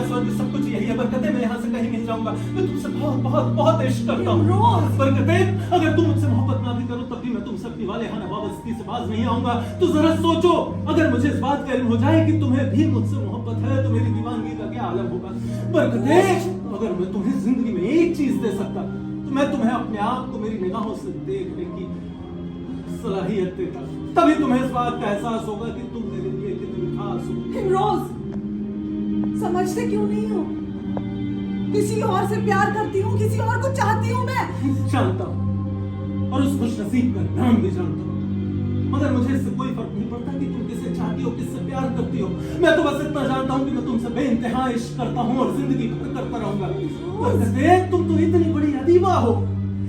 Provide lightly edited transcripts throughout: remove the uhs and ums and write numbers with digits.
स्वर्ग सब कुछ यही है बरकते, मैं यहाँ से कहीं नहीं जाऊंगा। मैं तुमसे बहुत बहुत बहुत इश्क करता हूँ बरकते। अगर तुम मुझसे मोहब्बत ना भी करो तब भी मैं तुमसे अपनी वाले खाना वाबस्ती से बाज नहीं आऊंगा। तो जरा सोचो, अगर मुझे इस बात का इल्म हो जाए कि तुम्हें भी मुझसे मोहब्बत है तो मेरी दीवानगी का क्या आलम होगा बरकते। अगर मैं तुम्हें जिंदगी में एक चीज दे सकता तो मैं तुम्हें अपने आप को मेरी निगाहों से देखने की सलाहियत देता। तभी तुम्हें इस बात का एहसास होगा कि तुम मेरे लिए कितनी खास हो। इमरोज, समझते क्यों नहीं हो? किसी और से प्यार करती हूँ, किसी और को चाहती हूँ मैं। जानता हूँ और उस खुशनसीब का नाम भी जानता हूँ, मगर मुझे इससे कोई फर्क नहीं पड़ता कि तुम किससे चाहती हो, किससे प्यार करती हो। मैं तो बस इतना जानता हूँ कि मैं तुमसे बेइंतहा इश्क करता हूँ और जिंदगी भर करता रहूंगा। तुम तो इतनी बड़ी अदीबा हो,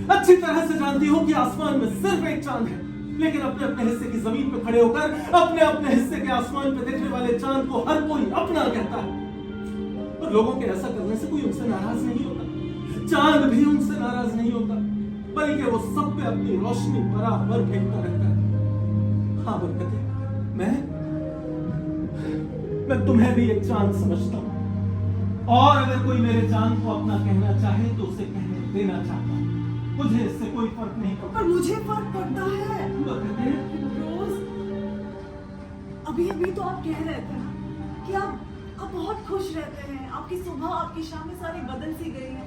अच्छी तरह से जानती हो कि आसमान में सिर्फ एक चांद है, लेकिन अपने अपने हिस्से की जमीन पे खड़े होकर अपने अपने हिस्से के आसमान पे देखने वाले चांद को हर कोई अपना कहता है। और लोगों के ऐसा करने से कोई उनसे नाराज नहीं होता, चांद भी उनसे नाराज नहीं होता, बल्कि वो सब पे अपनी रोशनी बराबर फेंकता रहता है। हाँ बरकते, मैं तुम्हें भी एक चांद समझता हूँ, और अगर कोई मेरे चांद को अपना कहना चाहे तो उसे कहने देना चाहता हूँ। मुझे इससे कोई फर्क नहीं पड़ता। पर मुझे फर्क पड़ता है बरकते, रोज, अभी तो आप कह रहे थे ना कि आप बहुत खुश रहते हैं, आपकी सुबह आपकी शाम में सारी बदल सी गई है।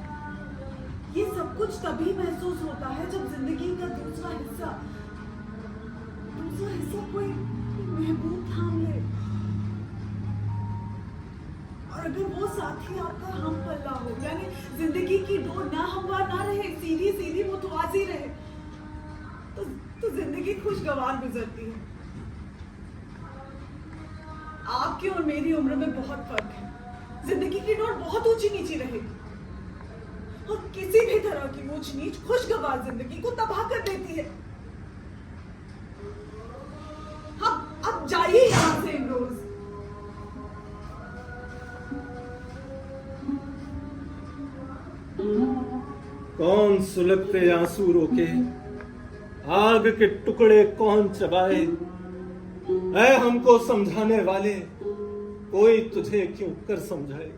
ये सब कुछ तभी महसूस होता है जब जिंदगी का दूसरा हिस्सा कोई महबूब थाम ले, और अगर वो साथी आपका हम पल्ला हो, यानी जिंदगी की डोर ना हमवार ना रहे, सीधी सीधी मुतवाज़ी रहे, तो जिंदगी खुशगवार गुजरती है। आपकी और मेरी उम्र में बहुत फर्क है। जिंदगी की डोर बहुत ऊंची नीची रहेगी और किसी भी तरह की ऊंच नीच खुशगवार जिंदगी को तबाह कर देती है। अब जाइए यहाँ से इमरोज। कौन सुलगते आंसू रोके, आग के टुकड़े कौन चबाए, ऐ हमको समझाने वाले कोई तुझे क्यों कर समझाए।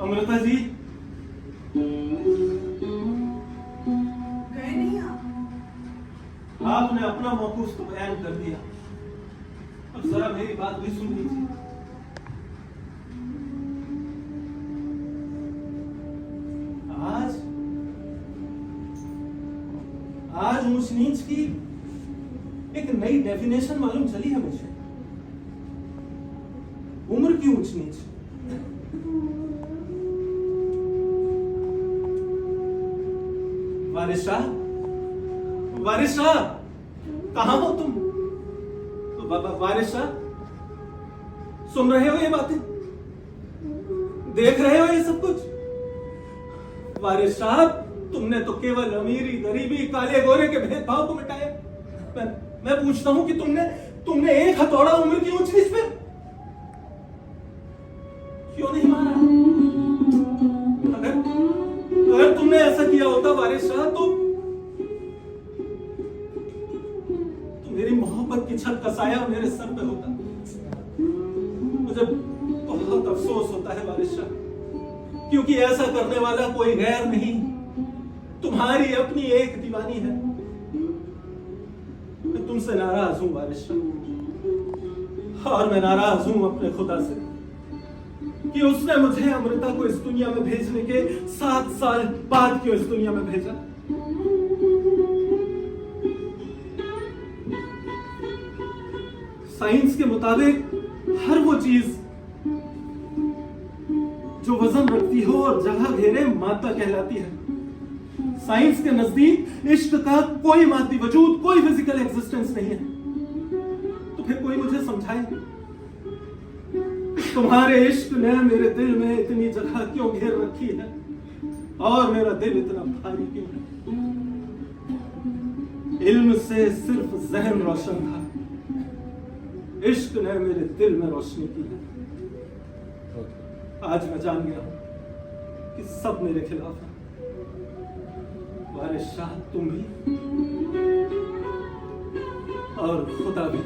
अमृता जी, गए नहीं आप? आपने अपना मौकूफ तो बयान कर दिया, अब जरा मेरी बात भी सुन लीजिए। आज ऊंच नीच की एक नई डेफिनेशन मालूम चली है मुझे। उम्र की ऊंच नीच। वारिशा, वारिशा, कहां हो तुम? वारिशा, सुन रहे हो ये बातें? देख रहे हो ये सब कुछ? वारिशा, तुमने तो केवल अमीरी, गरीबी, काले गोरे के भेदभाव को मिटाया। मैं पूछता हूं कि तुमने एक हथौड़ा उम्र की ऊंच नीच पे क्यों नहीं मारा? अगर तुमने ऐसा किया होता वारिशा, तो मेरी मोहब्बत की छत का साया मेरे सर पे होता। मुझे बहुत अफसोस होता है वारिशा, क्योंकि ऐसा करने वाला कोई गैर नहीं, तुम्हारी अपनी एक दीवानी है। मैं तुमसे नाराज हूं वारिशा, और मैं नाराज हूं अपने खुदा से कि उसने मुझे अमृता को इस दुनिया में भेजने के 7 साल बाद क्यों इस दुनिया में भेजा। साइंस के मुताबिक हर वो चीज जो वजन रखती हो और जगह घेरे मादा कहलाती है। साइंस के नजदीक इश्क का कोई मादी वजूद, कोई फिजिकल एग्जिस्टेंस नहीं है। तो फिर कोई मुझे समझाए, तुम्हारे इश्क ने मेरे दिल में इतनी जगह क्यों घेर रखी है और मेरा दिल इतना भारी क्यों है? इल्म से सिर्फ जहन रोशन था, इश्क ने मेरे दिल में रोशनी की है। आज मैं जान गया हूं कि सब मेरे खिलाफ है। अरे शाह तुम भी और खुदा भी